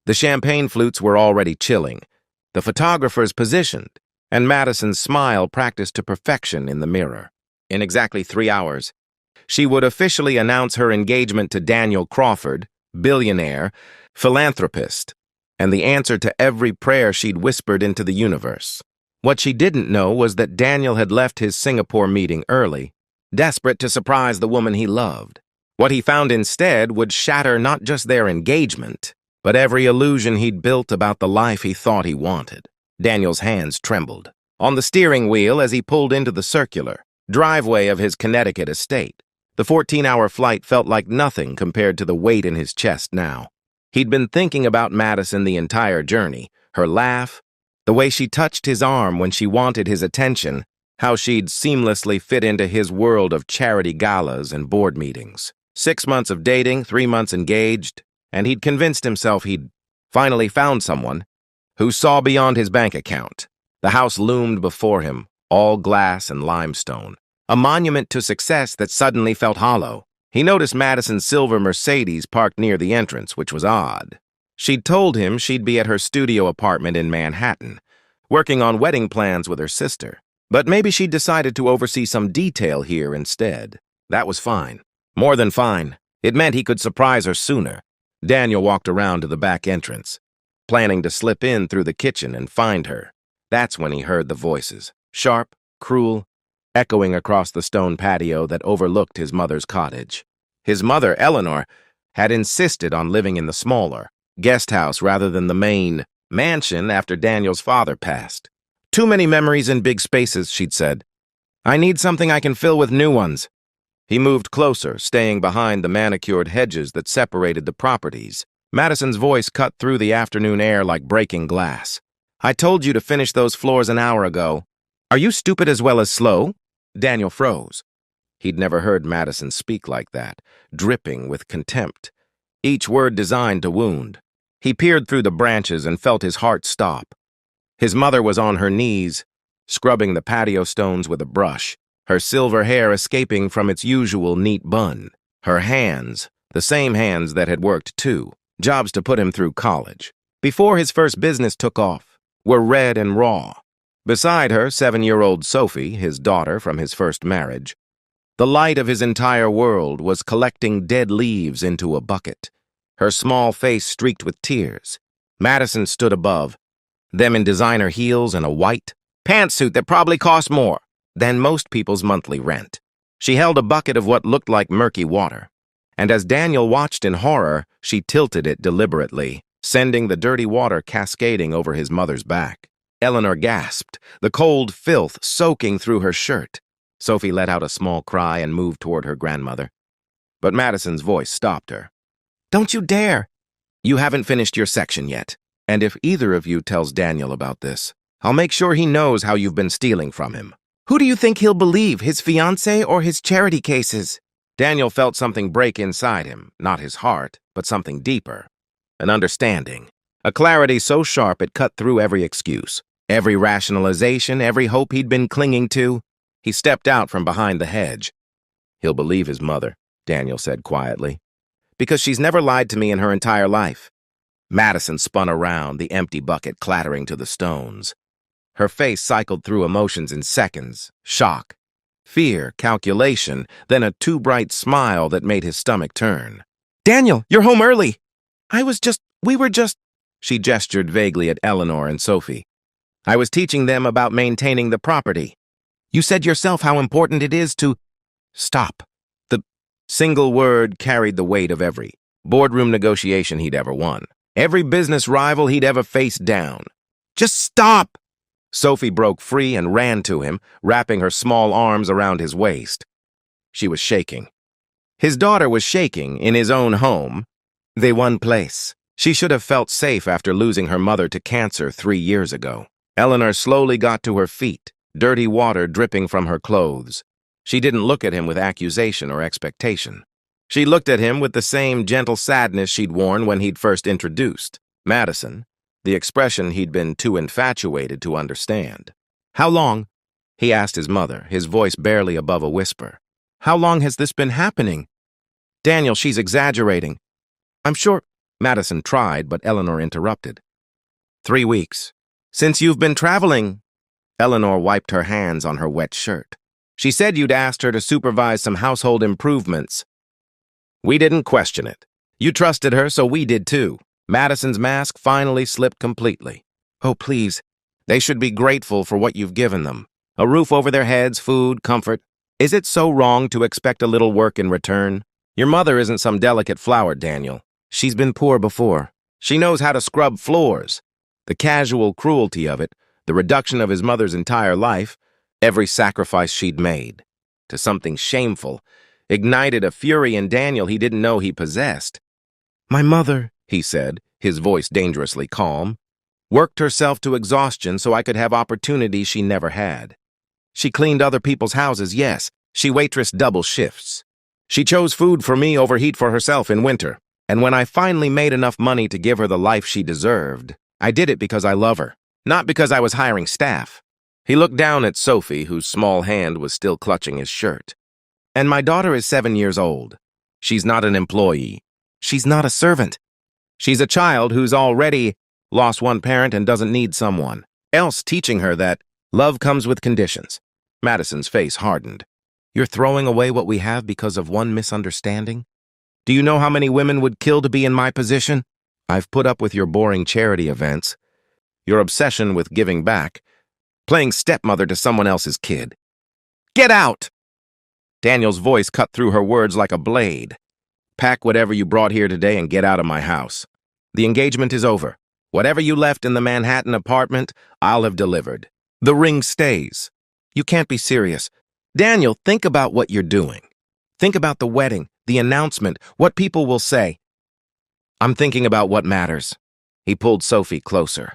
The champagne flutes were already chilling, the photographers positioned, and Madison's smile practiced to perfection in the mirror. In exactly 3 hours, she would officially announce her engagement to Daniel Crawford, billionaire, philanthropist, and the answer to every prayer she'd whispered into the universe. What she didn't know was that Daniel had left his Singapore meeting early, desperate to surprise the woman he loved. What he found instead would shatter not just their engagement, but every illusion he'd built about the life he thought he wanted. Daniel's hands trembled on the steering wheel as he pulled into the circular driveway of his Connecticut estate. The 14-hour flight felt like nothing compared to the weight in his chest now. He'd been thinking about Madison the entire journey, her laugh, the way she touched his arm when she wanted his attention, how she'd seamlessly fit into his world of charity galas and board meetings. 6 months of dating, 3 months engaged, and he'd convinced himself he'd finally found someone who saw beyond his bank account. The house loomed before him, all glass and limestone, a monument to success that suddenly felt hollow. He noticed Madison's silver Mercedes parked near the entrance, which was odd. She'd told him she'd be at her studio apartment in Manhattan, working on wedding plans with her sister. But maybe she'd decided to oversee some detail here instead. That was fine. More than fine. It meant he could surprise her sooner. Daniel walked around to the back entrance, planning to slip in through the kitchen and find her. That's when he heard the voices, sharp, cruel, echoing across the stone patio that overlooked his mother's cottage. His mother, Eleanor, had insisted on living in the smaller guest house rather than the main mansion after Daniel's father passed. Too many memories in big spaces, she'd said. I need something I can fill with new ones. He moved closer, staying behind the manicured hedges that separated the properties. Madison's voice cut through the afternoon air like breaking glass. I told you to finish those floors an hour ago. Are you stupid as well as slow? Daniel froze. He'd never heard Madison speak like that, dripping with contempt, each word designed to wound. He peered through the branches and felt his heart stop. His mother was on her knees, scrubbing the patio stones with a brush, her silver hair escaping from its usual neat bun. Her hands, the same hands that had worked too, jobs to put him through college, before his first business took off, were red and raw. Beside her, 7-year-old Sophie, his daughter from his first marriage. The light of his entire world was collecting dead leaves into a bucket, her small face streaked with tears. Madison stood above, them in designer heels and a white pantsuit that probably cost more than most people's monthly rent. She held a bucket of what looked like murky water, and as Daniel watched in horror, she tilted it deliberately, sending the dirty water cascading over his mother's back. Eleanor gasped, the cold filth soaking through her shirt. Sophie let out a small cry and moved toward her grandmother. But Madison's voice stopped her. Don't you dare! You haven't finished your section yet. And if either of you tells Daniel about this, I'll make sure he knows how you've been stealing from him. Who do you think he'll believe, his fiancée or his charity cases? Daniel felt something break inside him, not his heart, but something deeper. An understanding. A clarity so sharp it cut through every excuse, every rationalization, every hope he'd been clinging to. He stepped out from behind the hedge. He'll believe his mother, Daniel said quietly, because she's never lied to me in her entire life. Madison spun around, the empty bucket clattering to the stones. Her face cycled through emotions in seconds, shock, fear, calculation, then a too bright smile that made his stomach turn. Daniel, you're home early. We were just, she gestured vaguely at Eleanor and Sophie. I was teaching them about maintaining the property. You said yourself how important it is to stop. The single word carried the weight of every boardroom negotiation he'd ever won, every business rival he'd ever faced down. Just stop! Sophie broke free and ran to him, wrapping her small arms around his waist. She was shaking. His daughter was shaking in his own home. The one place. She should have felt safe after losing her mother to cancer 3 years ago. Eleanor slowly got to her feet, dirty water dripping from her clothes. She didn't look at him with accusation or expectation. She looked at him with the same gentle sadness she'd worn when he'd first introduced Madison, the expression he'd been too infatuated to understand. How long? He asked his mother, his voice barely above a whisper. How long has this been happening? Daniel, she's exaggerating. I'm sure. Madison tried, but Eleanor interrupted. 3 weeks. Since you've been traveling. Eleanor wiped her hands on her wet shirt. She said you'd asked her to supervise some household improvements. We didn't question it. You trusted her, so we did too. Madison's mask finally slipped completely. Oh, please. They should be grateful for what you've given them. A roof over their heads, food, comfort. Is it so wrong to expect a little work in return? Your mother isn't some delicate flower, Daniel. She's been poor before. She knows how to scrub floors. The casual cruelty of it, the reduction of his mother's entire life, every sacrifice she'd made, to something shameful, ignited a fury in Daniel he didn't know he possessed. My mother, he said, his voice dangerously calm, worked herself to exhaustion so I could have opportunities she never had. She cleaned other people's houses, yes. She waitressed double shifts. She chose food for me over heat for herself in winter. And when I finally made enough money to give her the life she deserved, I did it because I love her, not because I was hiring staff. He looked down at Sophie, whose small hand was still clutching his shirt. And my daughter is 7 years old. She's not an employee. She's not a servant. She's a child who's already lost one parent and doesn't need someone else teaching her that love comes with conditions. Madison's face hardened. You're throwing away what we have because of one misunderstanding? Do you know how many women would kill to be in my position? I've put up with your boring charity events, your obsession with giving back, playing stepmother to someone else's kid. Get out! Daniel's voice cut through her words like a blade. Pack whatever you brought here today and get out of my house. The engagement is over. Whatever you left in the Manhattan apartment, I'll have delivered. The ring stays. You can't be serious. Daniel, think about what you're doing. Think about the wedding, the announcement, what people will say. I'm thinking about what matters. He pulled Sophie closer,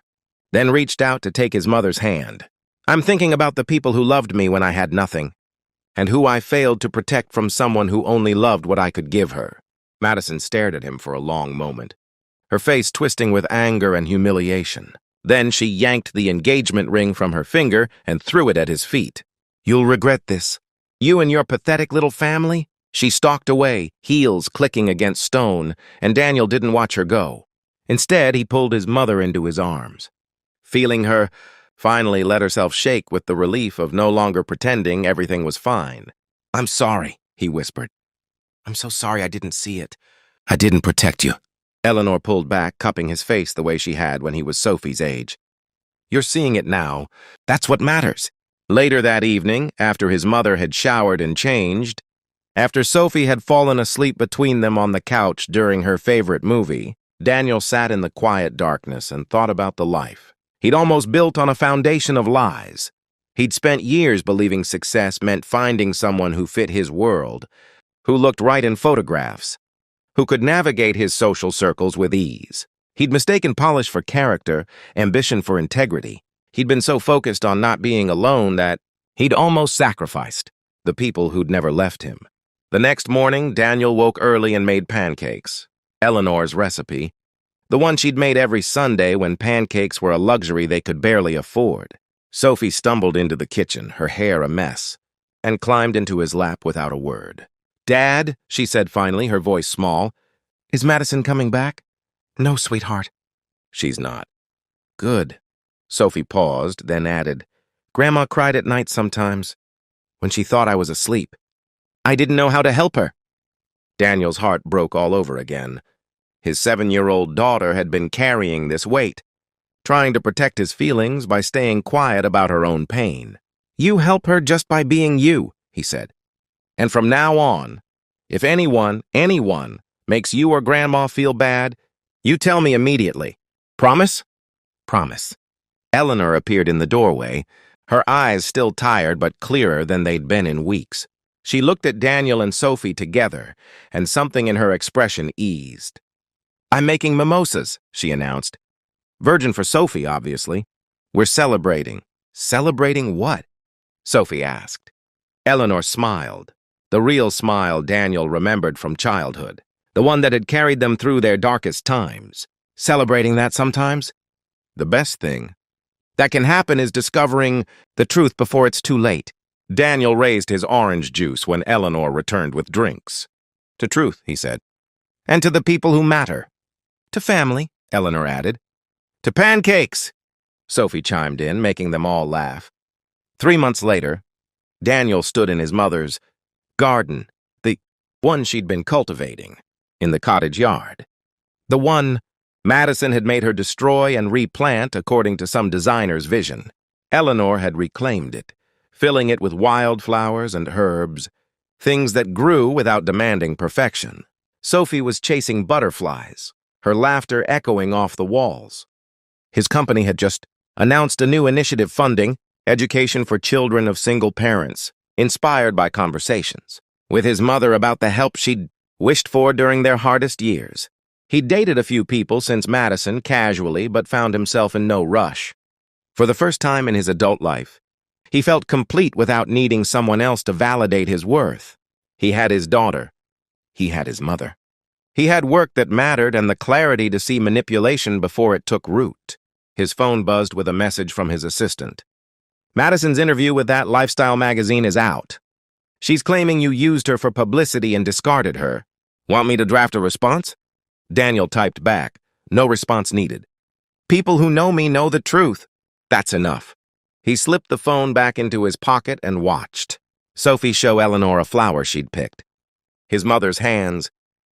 then reached out to take his mother's hand. I'm thinking about the people who loved me when I had nothing, and who I failed to protect from someone who only loved what I could give her. Madison stared at him for a long moment, her face twisting with anger and humiliation. Then she yanked the engagement ring from her finger and threw it at his feet. You'll regret this. You and your pathetic little family? She stalked away, heels clicking against stone, and Daniel didn't watch her go. Instead, he pulled his mother into his arms. Feeling her, finally let herself shake with the relief of no longer pretending everything was fine. I'm sorry, he whispered. I'm so sorry I didn't see it. I didn't protect you. Eleanor pulled back, cupping his face the way she had when he was Sophie's age. You're seeing it now. That's what matters. Later that evening, after his mother had showered and changed, after Sophie had fallen asleep between them on the couch during her favorite movie, Daniel sat in the quiet darkness and thought about the life he'd almost built on a foundation of lies. He'd spent years believing success meant finding someone who fit his world, who looked right in photographs, who could navigate his social circles with ease. He'd mistaken polish for character, ambition for integrity. He'd been so focused on not being alone that he'd almost sacrificed the people who'd never left him. The next morning, Daniel woke early and made pancakes. Eleanor's recipe, the one she'd made every Sunday when pancakes were a luxury they could barely afford. Sophie stumbled into the kitchen, her hair a mess, and climbed into his lap without a word. Dad, she said finally, her voice small, is Madison coming back? No, sweetheart. She's not. Good. Sophie paused, then added, Grandma cried at night sometimes, when she thought I was asleep. I didn't know how to help her. Daniel's heart broke all over again. His 7-year-old daughter had been carrying this weight, trying to protect his feelings by staying quiet about her own pain. You help her just by being you, he said. And from now on, if anyone makes you or Grandma feel bad, you tell me immediately. Promise? Promise. Eleanor appeared in the doorway, her eyes still tired but clearer than they'd been in weeks. She looked at Daniel and Sophie together, and something in her expression eased. I'm making mimosas, she announced. Virgin for Sophie, obviously. We're celebrating. Celebrating what? Sophie asked. Eleanor smiled, the real smile Daniel remembered from childhood, the one that had carried them through their darkest times. Celebrating that sometimes? The best thing that can happen is discovering the truth before it's too late. Daniel raised his orange juice when Eleanor returned with drinks. To truth, he said, and to the people who matter. To family, Eleanor added. To pancakes, Sophie chimed in, making them all laugh. 3 months later, Daniel stood in his mother's garden, the one she'd been cultivating, in the cottage yard. The one Madison had made her destroy and replant according to some designer's vision. Eleanor had reclaimed it, filling it with wildflowers and herbs, things that grew without demanding perfection. Sophie was chasing butterflies, her laughter echoing off the walls. His company had just announced a new initiative funding education for children of single parents, inspired by conversations with his mother about the help she'd wished for during their hardest years. He'd dated a few people since Madison, casually, but found himself in no rush. For the first time in his adult life, he felt complete without needing someone else to validate his worth. He had his daughter. He had his mother. He had work that mattered and the clarity to see manipulation before it took root. His phone buzzed with a message from his assistant. Madison's interview with that lifestyle magazine is out. She's claiming you used her for publicity and discarded her. Want me to draft a response? Daniel typed back. No response needed. People who know me know the truth. That's enough. He slipped the phone back into his pocket and watched Sophie show Eleanor a flower she'd picked. His mother's hands,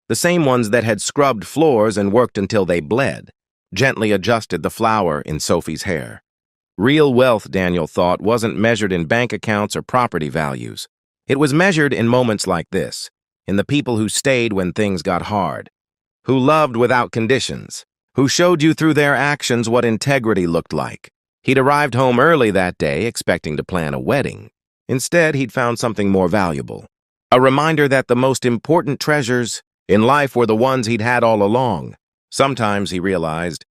the same ones that had scrubbed floors and worked until they bled, gently adjusted the flower in Sophie's hair. Real wealth, Daniel thought, wasn't measured in bank accounts or property values. It was measured in moments like this, in the people who stayed when things got hard, who loved without conditions, who showed you through their actions what integrity looked like. He'd arrived home early that day, expecting to plan a wedding. Instead, he'd found something more valuable. A reminder that the most important treasures in life were the ones he'd had all along. Sometimes, he realized,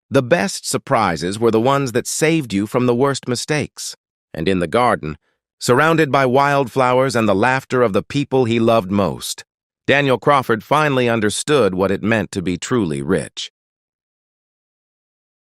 the best surprises were the ones that saved you from the worst mistakes. And in the garden, surrounded by wildflowers and the laughter of the people he loved most, Daniel Crawford finally understood what it meant to be truly rich.